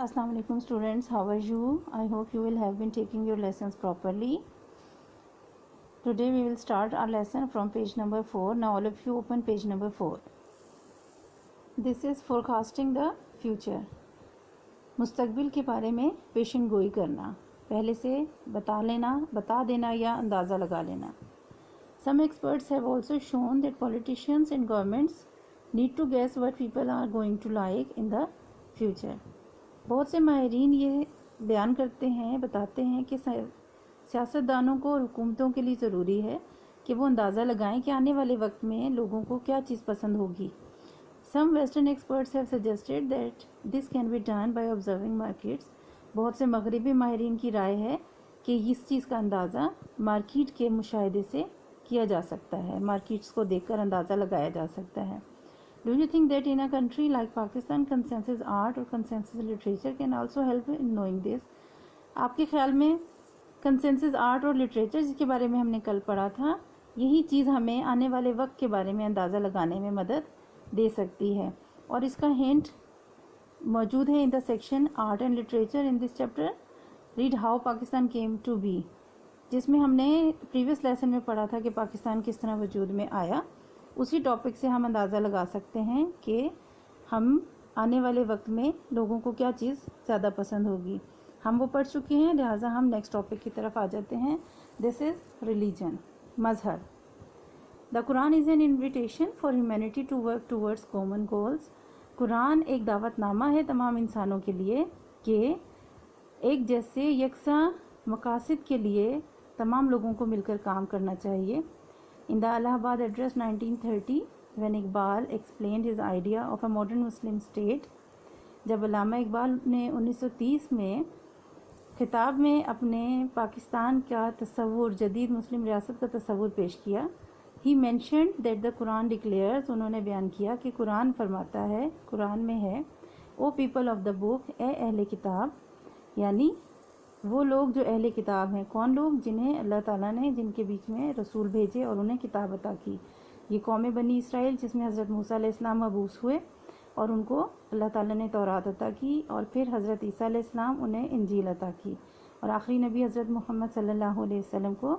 Assalamu alaikum students, how are you? I hope you will have been taking your lessons properly. Today we will start our lesson from page number 4. Now all of you open page number 4. This is forecasting the future. मुस्तकबिल के बारे में पेशन गोई करना, पहले से बता देना या अंदाज़ा लगा लेना. Some experts have also shown that politicians and governments need to guess what people are going to like in the future. बहुत से माहिरीन ये बयान बताते हैं कि सियासतदानों को और हुकूमतों के लिए ज़रूरी है कि वो अंदाज़ा लगाएं कि आने वाले वक्त में लोगों को क्या चीज़ पसंद होगी. Some Western experts have suggested that this can be done by observing markets. बहुत से मगरबी माहिरीन की राय है कि इस चीज़ का अंदाज़ा मार्केट के मुशाहिदे से किया जा सकता है, मार्केट्स को देखकर अंदाज़ा लगाया जा सकता है. Do you think that in a country like Pakistan, consensus art or consensus literature can also help in knowing this? आपके ख्याल में consensus art और literature जिसके बारे में हमने कल पढ़ा था, यही चीज़ हमें आने वाले वक्त के बारे में अंदाज़ा लगाने में मदद दे सकती है. और इसका हिंट मौजूद है in the section art and literature in this chapter. Read how Pakistan came to be, जिसमें हमने प्रीवियस लेसन में पढ़ा था कि पाकिस्तान किस तरह वजूद में आया. उसी टॉपिक से हम अंदाज़ा लगा सकते हैं कि हम आने वाले वक्त में लोगों को क्या चीज़ ज़्यादा पसंद होगी. हम वो पढ़ चुके हैं, लिहाजा हम नेक्स्ट टॉपिक की तरफ आ जाते हैं. दिस इज़ रिलीजन, मज़हब. The Quran is an invitation for humanity to work towards common goals. Quran एक दावतनामा है तमाम इंसानों के लिए कि एक जैसे यकसा मकासद के लिए तमाम लोगों को मिलकर काम करना चाहिए. In the Allahabad Address 1930, when Iqbal explained his idea of a modern Muslim state, जब अल्लामा इकबाल ने 1930 में खिताब में अपने पाकिस्तान का तस्वुर, जदीद मुस्लिम रियासत का तस्वुर पेश किया, he mentioned that the Quran declares, उन्होंने बयान किया कि कुरान फरमाता है, कुरान में है, O people of the book, ए अहले किताब, यानी वो लोग जो अहले किताब हैं. कौन लोग? जिन्हें अल्लाह ताला ने जिनके बीच में रसूल भेजे और उन्हें किताब अता की. ये कौम बनी इसराइल जिसमें हज़रत मूसा अलैहिस्सलाम मबूस हुए और उनको अल्लाह ताला ने तौरात अता की, और फिर हज़रत ईसा अलैहिस्सलाम उन्हें इंजील अता की, और आखिरी नबी हज़रत मोहम्मद सल्लल्लाहु अलैहि वसल्लम को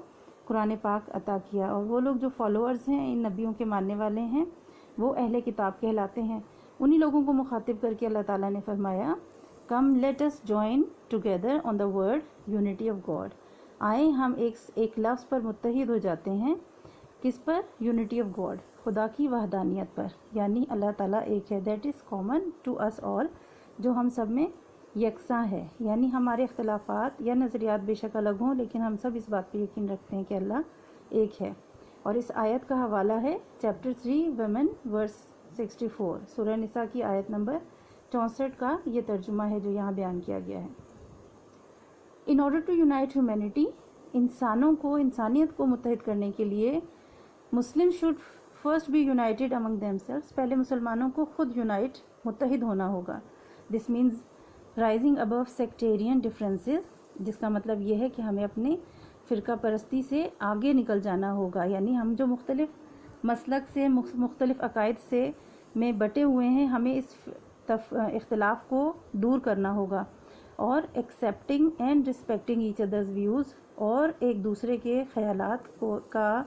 कुरान पाक अता किया. और वो लोग जो फॉलोअर्स हैं, इन नबियों के मानने वाले हैं, वो अहले किताब कहलाते हैं. उन्हीं लोगों को मुखातिब करके अल्लाह ताला ने फरमाया, come let us join together on the word unity of God. आए हम एक लफ्ज़ पर मुत्तहिद हो जाते हैं. किस पर? यूनिटी ऑफ गॉड, खुदा की वहदानियत पर, यानी अल्लाह ताला एक है. That is common to us all, जो हम सब में यकसा है. यानी हमारे इख्तलाफात या नज़रियात बेशक अलग हों, लेकिन हम सब इस बात पर यकीन रखते हैं कि अल्लाह एक है. और इस आयत का हवाला है चैप्टर 3 वुमेन वर्स 64, सूरह निसा की आयत नंबर 64 का ये तर्जुमा है जो यहाँ बयान किया गया है. In order to unite humanity, इंसानों को, इंसानियत को मुत्तहिद करने के लिए Muslim should first be united among themselves. पहले मुसलमानों को खुद यूनाइट, मुत्तहिद होना होगा. This means rising above sectarian differences, जिसका मतलब ये है कि हमें अपने फ़िरका परस्ती से आगे निकल जाना होगा. यानी हम जो मुख्तलिफ मसलक से, मुख्तलिफ अकायद से में बटे हुए हैं, हमें इस इख्तलाफ को दूर करना होगा. और accepting and respecting each others views, और एक दूसरे के ख़यालात का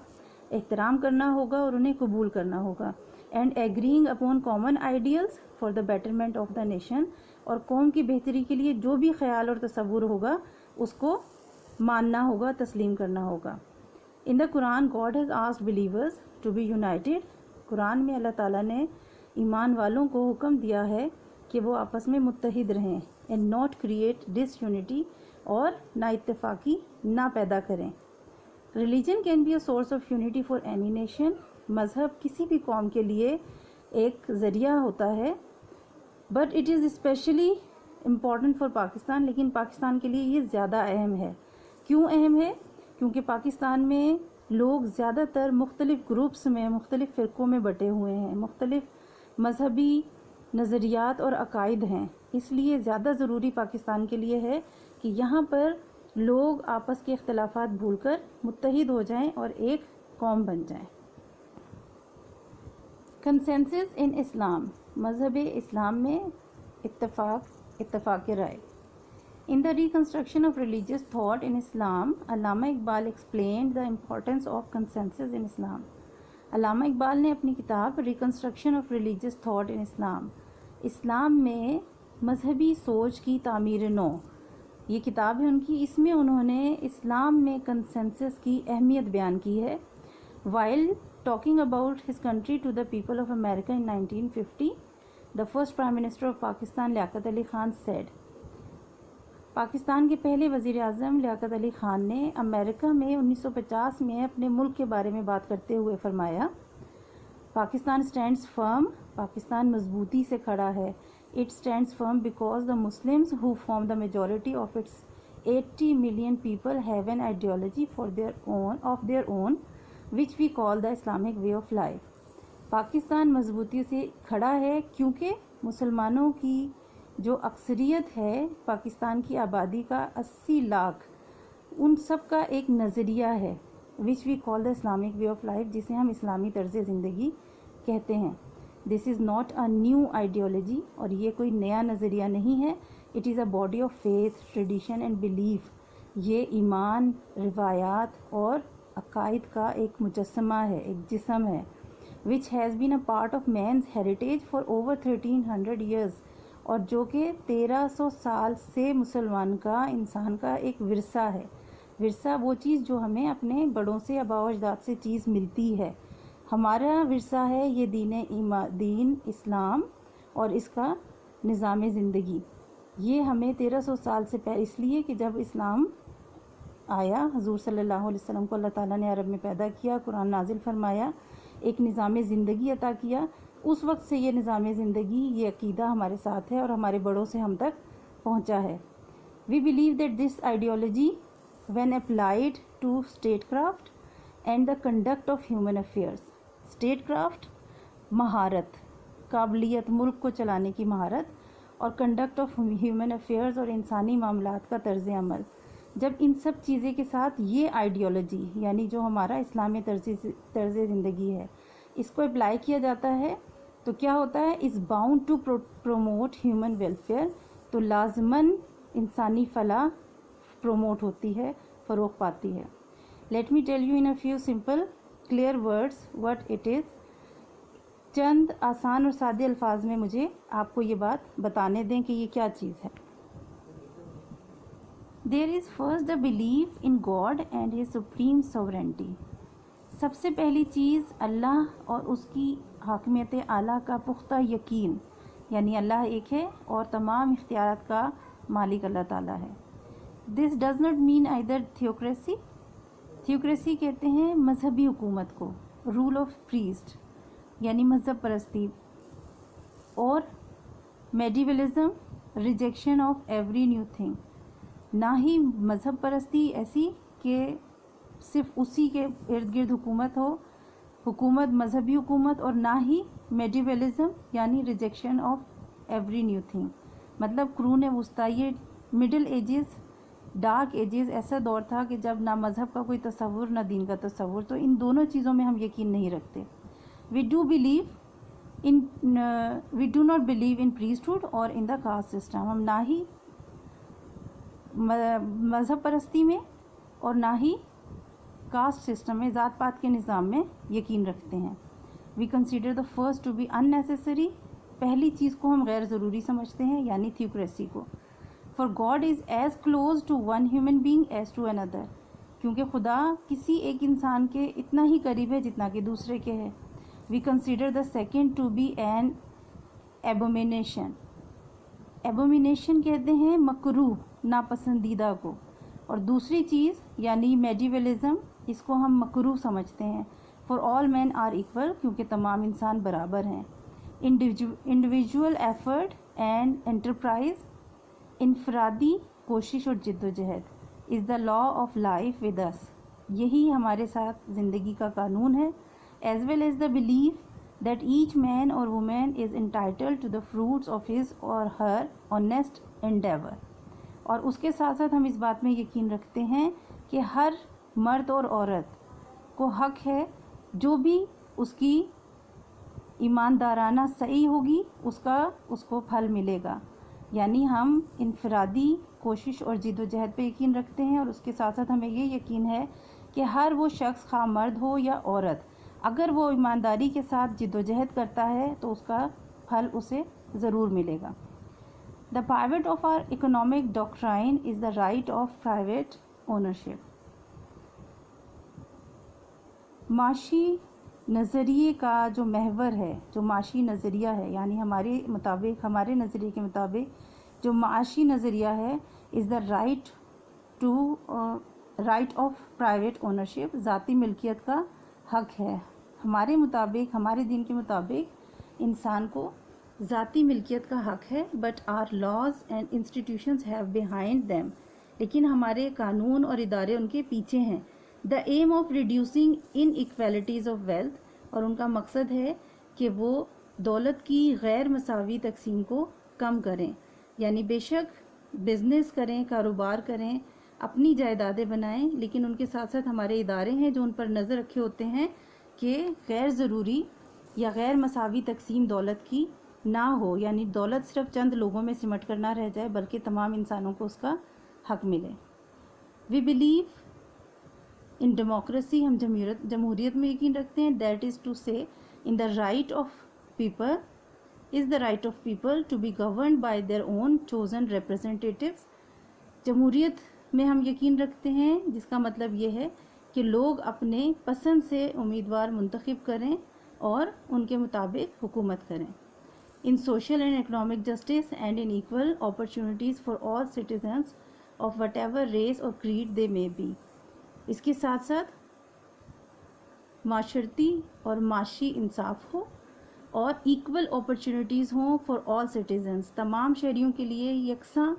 एहतराम करना होगा और उन्हें कबूल करना होगा. And agreeing upon common ideals for the betterment of the nation, और कौम की बेहतरी के लिए जो भी ख्याल और तसव्वुर होगा उसको मानना होगा, तस्लीम करना होगा. In the Quran God has asked believers to be united. Quran में अल्लाह ताला ने ईमान वालों को हुक्म दिया है कि वो आपस में मुत्तहिद रहें. एंड नॉट क्रिएट डिसयूनिटी, और ना इत्तेफाकी ना पैदा करें. Religion can be a source of unity for any nation. मज़हब किसी भी कौम के लिए एक ज़रिया होता है. But it is specially important for Pakistan, लेकिन पाकिस्तान के लिए ये ज़्यादा अहम है. क्यों अहम है? क्योंकि पाकिस्तान में लोग ज़्यादातर मुख्तलिफ़ ग्रुप्स में, मुख्तलिफ़ फ़िरक़ों में बटे हुए हैं, मुख्तलिफ़ मजहबी नज़रियात और अकायद हैं. इसलिए ज़्यादा ज़रूरी पाकिस्तान के लिए है कि यहाँ पर लोग आपस के इख्तलाफात भूलकर मुत्तहिद हो जाएं और एक कौम बन जाएं. कंसेंसस इन इस्लाम, मज़हब इस्लाम में इत्तफाक, اتفاق رائے. In the reconstruction of religious thought in Islam, Allama Iqbal explained the importance of consensus in Islam. علامہ اقبال نے اپنی کتاب reconstruction of religious thought in Islam, اسلام میں مذہبی سوچ کی تعمیر نو، یہ کتاب ہے ان کی، اس میں انہوں نے اسلام میں کنسنسس کی اہمیت بیان کی ہے. while talking about his country to the people of America in 1950, the first Prime Minister of Pakistan, Liaquat Ali Khan, said. Pakistan کے پہلے وزیر اعظم لیاقت علی خان نے امریکہ میں 1950 میں اپنے ملک کے بارے میں بات کرتے ہوئے فرمایا، پاکستان اسٹینڈس فرم، پاکستان مضبوطی سے کھڑا ہے. It stands firm because the Muslims who form the majority of its 80 million people have an ideology of their own which we call the Islamic way of life. Pakistan مضبوطی سے کھڑا ہے کیونکہ مسلمانوں کی جو اکثریت ہے، پاکستان کی آبادی کا 80 لاکھ، ان سب کا ایک نظریہ ہے which we call the Islamic way of life، جسے ہم اسلامی طرز زندگی کہتے ہیں. This is not a new ideology، اور یہ کوئی نیا نظریہ نہیں ہے. It is a body of faith, tradition and belief. یہ ایمان، روایات اور عقائد کا ایک مجسمہ ہے، ایک جسم ہے. which has been a part of man's heritage for over 1300 years، اور جو کہ 1300 سال سے مسلمان کا، انسان کا ایک ورثہ ہے. ورثہ وہ چیز جو ہمیں اپنے بڑوں سے، آباء و اجداد سے چیز ملتی ہے. ہمارا ورثہ ہے یہ دین اسلام اور اس کا نظام زندگی. یہ ہمیں 1300 سال سے پہلے، اس لیے کہ جب اسلام آیا، حضور صلی اللہ علیہ وسلم کو اللہ تعالیٰ نے عرب میں پیدا کیا، قرآن نازل فرمایا، ایک نظام زندگی عطا کیا، اس وقت سے یہ نظام زندگی، یہ عقیدہ ہمارے ساتھ ہے اور ہمارے بڑوں سے ہم تک پہنچا ہے. We believe that this ideology when applied to statecraft and the conduct of human affairs. statecraft مہارت، قابلیت، ملک کو چلانے کی مہارت، اور conduct of human affairs اور انسانی معاملات کا طرز عمل. جب ان سب چیزیں کے ساتھ یہ آئیڈیالوجی، یعنی جو ہمارا اسلامی طرز زندگی ہے، اس کو اپلائی کیا جاتا ہے تو کیا ہوتا ہے؟ is bound to promote human welfare، تو لازماً انسانی فلاح پروموٹ ہوتی ہے، فروغ پاتی ہے. Let me tell you in a few simple clear words what it is. چند آسان اور سادے الفاظ میں مجھے آپ کو یہ بات بتانے دیں کہ یہ کیا چیز ہے. There is first the belief in God and his supreme sovereignty. سب سے پہلی چیز اللہ اور اس کی حاکمیت اعلیٰ کا پختہ یقین، یعنی اللہ ایک ہے اور تمام اختیارات کا مالک اللہ تعالیٰ ہے. This does not mean either theocracy. Theocracy کہتے ہیں مذہبی حکومت کو، رول آف پریسٹ یعنی مذہب پرستی، اور medievalism, rejection of every new thing. نہ ہی مذہب پرستی ایسی کہ صرف اسی کے ارد گرد حکومت ہو، حکومت مذہبی حکومت، اور نہ ہی میڈیولزم یعنی rejection of every new thing. مطلب قرون وسطیٰ، یہ مڈل ایجز، ڈارک ایجز ایسا دور تھا کہ جب نہ مذہب کا کوئی تصور نہ دین کا تصور. تو ان دونوں چیزوں میں ہم یقین نہیں رکھتے. We do not believe in priesthood اور ان دا کاسٹ سسٹم. ہم نہ ہی مذہب پرستی میں اور نہ ہی کاسٹ سسٹم میں، ذات پات کے نظام میں یقین رکھتے ہیں. We consider the first to be unnecessary. پہلی چیز کو ہم غیر ضروری سمجھتے ہیں، یعنی تھیوکریسی کو. For God is as close to one human being as to another. کیونکہ خدا کسی ایک انسان کے اتنا ہی قریب ہے جتنا کہ دوسرے کے ہے. We consider the second to be an abomination. Abomination کہتے ہیں مکروہ، ناپسندیدہ کو. اور دوسری چیز یعنی میڈیولزم، اس کو ہم مکروہ سمجھتے ہیں. For all men are equal، کیونکہ تمام انسان برابر ہیں. Individual effort and enterprise، انفرادی کوشش اور جد و جہد، is the law of life with us, یہی ہمارے ساتھ زندگی کا قانون ہے. As well as the belief that each man اور woman is entitled to the fruits of his اور ہر آنیسٹ انڈیور. اور اس کے ساتھ ساتھ ہم اس بات میں یقین رکھتے ہیں کہ ہر مرد اور عورت کو حق ہے، جو بھی اس کی ایماندارانہ صحیح ہوگی اس کو پھل ملے گا. यानी हम इनफरादी कोशिश और जिद्दोजहद पे यकीन रखते हैं, और उसके साथ साथ हमें ये यकीन है कि हर वो शख्स खा मर्द हो या औरत, अगर वो ईमानदारी के साथ जिद्दोजहद करता है तो उसका फल उसे ज़रूर मिलेगा. The pivot of our economic doctrine is the right of private ownership. माशी नज़रिए का जो महवर है, जो माशी नज़रिया है, यानी हमारे नज़रिए के मुताबिक जो माशी नज़रिया है, is the right of private ownership, ज़ाती मिल्कियत का हक है. हमारे मुताबिक, हमारे दीन के मुताबिक इंसान को ज़ाती मिल्कियत का हक है. But our laws and institutions have behind them, लेकिन हमारे कानून और इदारे उनके पीछे हैं. The aim of reducing inequalities of wealth, और उनका मकसद है कि वो दौलत की गैर मसावी तकसीम को कम करें. यानी बेशक बिज़नेस करें, कारोबार करें, अपनी जायदादें बनाएं, लेकिन उनके साथ साथ हमारे इदारे हैं जो उन पर नज़र रखे होते हैं कि गैर ज़रूरी या गैर मसावी तकसीम दौलत की ना हो. यानी दौलत सिर्फ चंद लोगों में सिमट कर ना रह जाए, बल्कि तमाम इंसानों को उसका हक मिले. वी बिलीव इन डेमोक्रेसी, हम जमहूरियत में यकीन रखते हैं. That is to say in the right of people is the right of people to be governed by their own chosen representatives. जमहूरियत में हम यकीन रखते हैं, जिसका मतलब ये है कि लोग अपने पसंद से उम्मीदवार मुंतखब करें और उनके मुताबिक हुकूमत करें. In social and economic justice and in equal opportunities for all citizens of whatever race और क्रीड दे मे बी. इसके साथ साथ माशरती और माशी इंसाफ हो और इक्वल अपॉर्चुनिटीज़ हों फॉर ऑल सिटीजन्स. तमाम शहरियों के लिए यकसा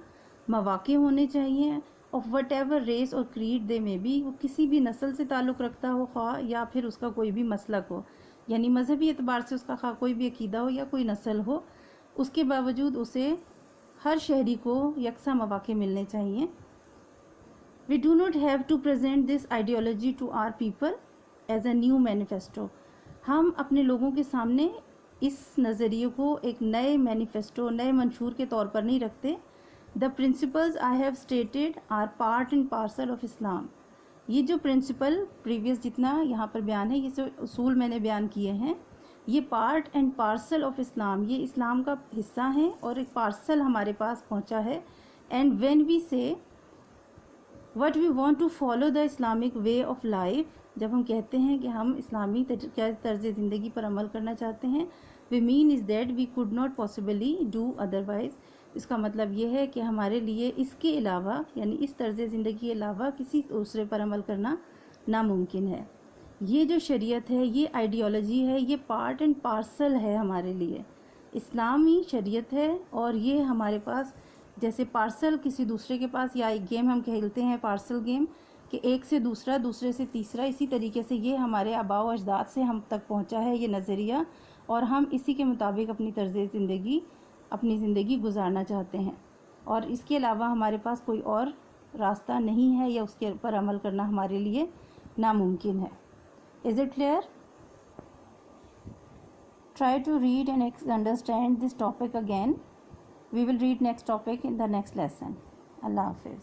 मौक़े होने चाहिए. ऑफ वट एवर रेस और क्रीड दे में भी, वो किसी भी नस्ल से ताल्लुक़ रखता हो ख्वाह, या फिर उसका कोई भी मसलक हो, यानी मजहबी एतबार से उसका ख्वाह कोई भी अकीदा हो या कोई नस्ल हो, उसके बावजूद उसे हर शहरी को यकसा मौक़े मिलने चाहिए. We do not have to present this ideology to our people as a new manifesto. हम अपने लोगों के सामने इस नज़रिए को एक नए मैनिफेस्टो, नए मंशूर के तौर पर नहीं रखते. The principles I have stated are part and parcel of Islam. ये जो प्रिंसिपल प्रीवियस जितना यहाँ पर बयान है, ये जो उसूल मैंने बयान किए हैं, ये part and parcel of Islam, ये इस्लाम का हिस्सा है और एक पार्सल हमारे पास पहुँचा है. And when we say what we want to follow the Islamic way of life, जब हम कहते हैं कि हम इस्लामी तर्ज ज़िंदगी पर अमल करना चाहते हैं, we mean is that we could not possibly do otherwise. इसका मतलब ये है कि हमारे लिए इसके अलावा, यानी इस तर्ज ज़िंदगी के अलावा किसी दूसरे पर अमल करना नामुमकिन है. ये जो शरीयत है, ये आइडियोलॉजी है, ये पार्ट एंड पार्सल है हमारे लिए. इस्लामी शरीयत है और ये हमारे पास जैसे पार्सल किसी दूसरे के पास, या एक गेम हम खेलते हैं पार्सल गेम, कि एक से दूसरा, दूसरे से तीसरा, इसी तरीके से ये हमारे आबाओ अजदाद से हम तक पहुंचा है ये नज़रिया, और हम इसी के मुताबिक अपनी ज़िंदगी गुजारना चाहते हैं. और इसके अलावा हमारे पास कोई और रास्ता नहीं है, या उसके ऊपर अमल करना हमारे लिए नामुमकिन है. Is it clear? Try to read and understand this topic again. We will read next topic in the next lesson. Allah Hafiz.